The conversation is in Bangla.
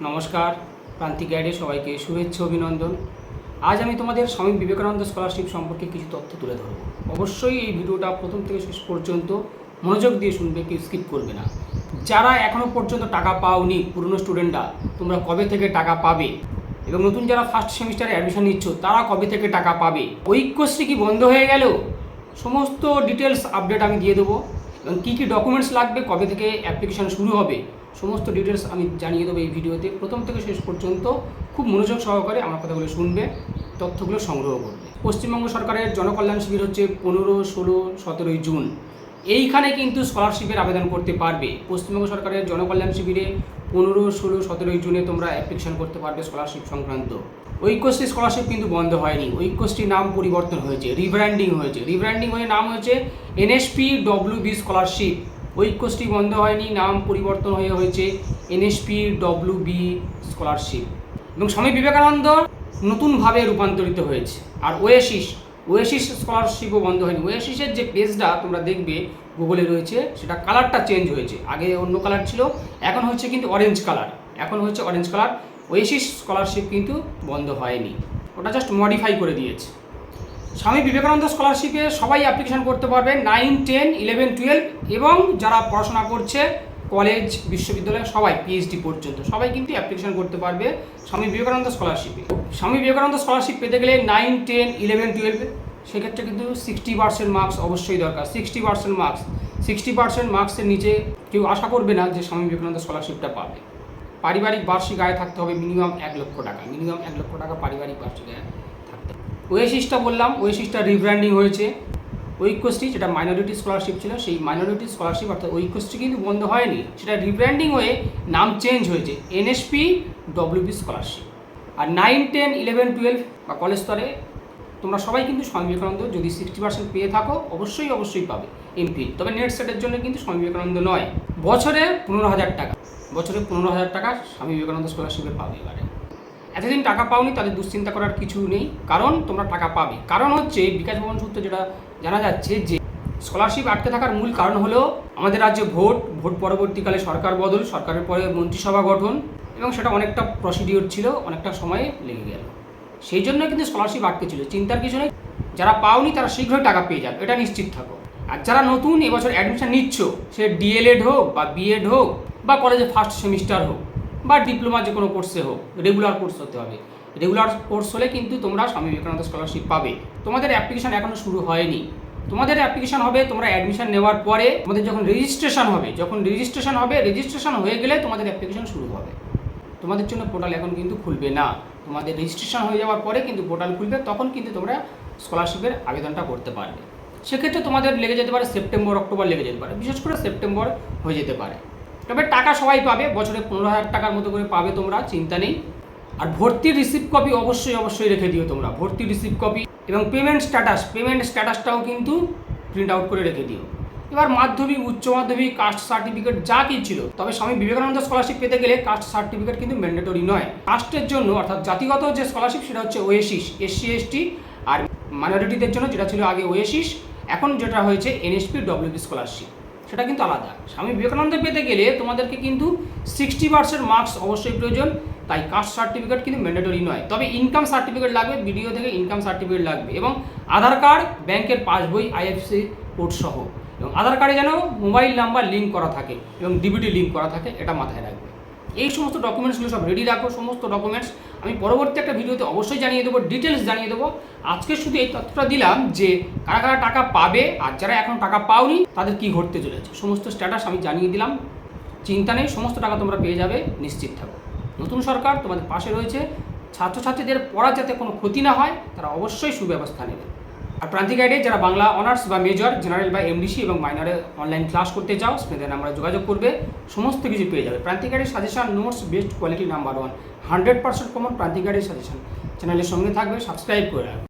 নমস্কার, প্রান্তিক গাইডে সবাইকে শুভেচ্ছা অভিনন্দন। আজ আমি তোমাদের স্বামী বিবেকানন্দ স্কলারশিপ সম্পর্কে কিছু তথ্য তুলে ধরব। অবশ্যই এই ভিডিওটা প্রথম থেকে শেষ পর্যন্ত মনোযোগ দিয়ে শুনবে, কেউ স্কিপ করবে না। যারা এখনও পর্যন্ত টাকা পাওনি, পুরনো স্টুডেন্টরা, তোমরা কবে থেকে টাকা পাবে, এবং নতুন যারা ফার্স্ট সেমিস্টারে অ্যাডমিশন নিচ্ছ তারা কবে থেকে টাকা পাবে, ঐক্যশ্রী কি বন্ধ হয়ে গেল, সমস্ত ডিটেলস আপডেট আমি দিয়ে দেবো। এবং কী কী ডকুমেন্টস লাগবে, কবে থেকে অ্যাপ্লিকেশান শুরু হবে, সমস্ত ডিটেলস আমি জানিয়ে দেবো এই ভিডিওতে। প্রথম থেকে শেষ পর্যন্ত খুব মনোযোগ সহকারে আমার কথাগুলো শুনবে, তথ্যগুলো সংগ্রহ করবে। পশ্চিমবঙ্গ সরকারের জনকল্যাণ শিবির হচ্ছে 15, 16, 17 জুন। এইখানে কিন্তু স্কলারশিপের আবেদন করতে পারবে। পশ্চিমবঙ্গ সরকারের জনকল্যাণ শিবিরে 15, 16, 17 জুনে তোমরা অ্যাপ্লিকেশান করতে পারবে স্কলারশিপ সংক্রান্ত। ঐক্যশ্রী স্কলারশিপ কিন্তু বন্ধ হয়নি। ঐক্যশ্রী নাম পরিবর্তন হয়েছে, রিব্র্যান্ডিং হয়েছে। রিব্র্যান্ডিং হয়ে নাম হয়েছে NSP-WB স্কলারশিপ। ঐক্যশ্রী বন্ধ হয়নি, নাম পরিবর্তন হয়েছে NSP-WB স্কলারশিপ। এবং স্বামী বিবেকানন্দ নতুনভাবে রূপান্তরিত হয়েছে। আর ওয়েসিস স্কলারশিপও বন্ধ হয়নি। ওয়েসিসের যে পেজটা তোমরা দেখবে গুগলে রয়েছে, সেটা কালারটা চেঞ্জ হয়েছে। আগে অন্য কালার ছিল, এখন হচ্ছে কিন্তু অরেঞ্জ কালার। ওয়েসিস স্কলারশিপ কিন্তু বন্ধ হয়নি, ওটা জাস্ট মডিফাই করে দিয়েছে। স্বামী বিবেকানন্দ স্কলারশিপে সবাই অ্যাপ্লিকেশান করতে পারবে, 9, 10, 11, 12 এবং যারা পড়াশোনা করছে কলেজ, বিশ্ববিদ্যালয়, সবাই PhD পর্যন্ত সবাই কিন্তু অ্যাপ্লিকেশান করতে পারবে স্বামী বিবেকানন্দ স্কলারশিপে। স্বামী বিবেকানন্দ স্কলারশিপ পেতে গেলে 9, 10, 11, 12 সেক্ষেত্রে কিন্তু 60% মার্কস অবশ্যই দরকার। 60% মার্কসের নিচে কেউ আশা করবে না যে স্বামী বিবেকানন্দ স্কলারশিপটা পাবে। পারিবারিক বার্ষিক আয় থাকতে হবে মিনিমাম 1 লক্ষ টাকা পারিবারিক বার্ষিক আয় থাকতে হবে। ওয়েসিসটা বললাম, ওয়েসিসটা রিব্র্যান্ডিং হয়েছে। ঐক্যশ্রী যেটা মাইনরিটি স্কলারশিপ ছিল, সেই মাইনরিটি স্কলারশিপ অর্থাৎ ঐক্যশ্রী কিন্তু বন্ধ হয়নি, সেটা রিব্র্যান্ডিং হয়ে নাম চেঞ্জ হয়েছে NSP-WB স্কলারশিপ। আর 9, 10, 11, 12 বা কলেজ স্তরে তোমরা সবাই কিন্তু স্বামী বিবেকানন্দ যদি 60% পেয়ে থাকো অবশ্যই পাবে MPhil। তবে নেট সেটের জন্য কিন্তু স্বামী বিবেকানন্দ নয়। বছরে 15,000 টাকা স্বামী বিবেকানন্দ স্কলারশিপে পাবে। এবারে এতদিন টাকা পাওনি তাদের দুশ্চিন্তা করার কিছু নেই, কারণ তোমরা টাকা পাবে। কারণ হচ্ছে বিকাশ ভবন সূত্রে যেটা জানা যাচ্ছে যে স্কলারশিপ আটকে থাকার মূল কারণ হলো আমাদের রাজ্যে ভোট পরবর্তীকালে সরকার বদল, সরকারের পরে মন্ত্রিসভা গঠন, এবং সেটা অনেকটা প্রসিডিওর ছিল, অনেকটা সময় লেগে গেল। সেই জন্য কিন্তু স্কলারশিপ আটকে ছিল। চিন্তার কিছু নেই, যারা পাওনি তারা শীঘ্রই টাকা পেয়ে যাবে, এটা নিশ্চিত থাকো। আর যারা নতুন এবছর অ্যাডমিশন নিচ্ছ, সে DLED হোক বা B.Ed হোক বা কলেজে ফার্স্ট সেমিস্টার হোক বা ডিপ্লোমা যে কোনো কোর্সে হোক, রেগুলার কোর্স হতে হবে। রেগুলার কোর্স হলে কিন্তু তোমরা স্বামী বিবেকানন্দ স্কলারশিপ পাবে। তোমাদের অ্যাপ্লিকেশান এখনও শুরু হয়নি। তোমাদের অ্যাপ্লিকেশান হবে তোমরা অ্যাডমিশন নেওয়ার পরে। তোমাদের যখন রেজিস্ট্রেশন হবে, রেজিস্ট্রেশন হয়ে গেলে তোমাদের অ্যাপ্লিকেশান শুরু হবে। তোমাদের জন্য পোর্টাল এখন কিন্তু খুলবে না। তোমাদের রেজিস্ট্রেশন হয়ে যাওয়ার পরে কিন্তু পোর্টাল খুলবে, তখন কিন্তু তোমরা স্কলারশিপের আবেদনটা করতে পারবে। সেক্ষেত্রে তোমাদের লেগে যেতে পারে সেপ্টেম্বর, অক্টোবর লেগে যেতে পারে, বিশেষ করে সেপ্টেম্বর হয়ে যেতে পারে। তবে টাকা সবাই পাবে, বছরে 15,000 টাকার মতো করে পাবে তোমরা, চিন্তা নেই। আর ভর্তির রিসিপ্ট কপি অবশ্যই রেখে দিও তোমরা, ভর্তির রিসিপ্ট কপি এবং পেমেন্ট স্ট্যাটাসটাও কিন্তু প্রিন্ট আউট করে রেখে দিও। এবার মাধ্যমিক, উচ্চ মাধ্যমিক, কাস্ট সার্টিফিকেট যা কি ছিল, তবে স্বামী বিবেকানন্দ স্কলারশিপ পেতে গেলে কাস্ট সার্টিফিকেট কিন্তু ম্যান্ডেটরি নয়। কাস্টের জন্য অর্থাৎ জাতিগত যে স্কলারশিপ সেটা হচ্ছে ওয়েসিস, SC ST, আর মাইনরিটিদের জন্য যেটা ছিল আগে ওয়েসিস, এখন যেটা হয়েছে NSP-WB স্কলারশিপ, সেটা কিন্তু আলাদা। স্বামী বিবেকানন্দ পেতে গেলে তোমাদেরকে কিন্তু 60% মার্কস অবশ্যই প্রয়োজন, তাই কাস্ট সার্টিফিকেট কিন্তু ম্যান্ডেটরি নয়। তবে ইনকাম সার্টিফিকেট লাগবে, BDO থেকে ইনকাম সার্টিফিকেট লাগবে, এবং আধার কার্ড, ব্যাংকের পাসবই, IFSC কোড সহ, এবং আধার কার্ডে যেন মোবাইল নাম্বার লিঙ্ক করা থাকে এবং DBT লিঙ্ক করা থাকে, এটা মাথায় রাখবে। এই সমস্ত ডকুমেন্টসগুলো সব রেডি রাখো। সমস্ত ডকুমেন্টস আমি পরবর্তী একটা ভিডিওতে অবশ্যই জানিয়ে দেবো, ডিটেলস জানিয়ে দেবো। আজকে শুধু এই তথ্যটা দিলাম যে কারা টাকা পাবে, আর যারা এখন টাকা পাওনি তাদের কী ঘটতে চলেছে, সমস্ত স্ট্যাটাস আমি জানিয়ে দিলাম। চিন্তা নেই, সমস্ত টাকা তোমরা পেয়ে যাবে, নিশ্চিত থাকো। নতুন সরকার তোমাদের পাশে রয়েছে। ছাত্রছাত্রীদের পড়া যাতে কোনো ক্ষতি না হয়, তারা অবশ্যই সুব্যবস্থা নেবে। আর প্রান্তিক গাইডে যারা বাংলা অনার্স বা মেজর, জেনারেল বা MDC এবং মাইনরে অনলাইন ক্লাস করতে চাও, স্ক্রিনে আমরা যোগাযোগ করবে, সমস্ত কিছু পেয়ে যাবে। প্রান্তিক গাইডের suggestion, notes, best quality number 1, 100% common প্রান্তিক গাইডের সাজেশন চ্যানেলের সঙ্গে থাকবে, সাবস্ক্রাইব করে রাখবে।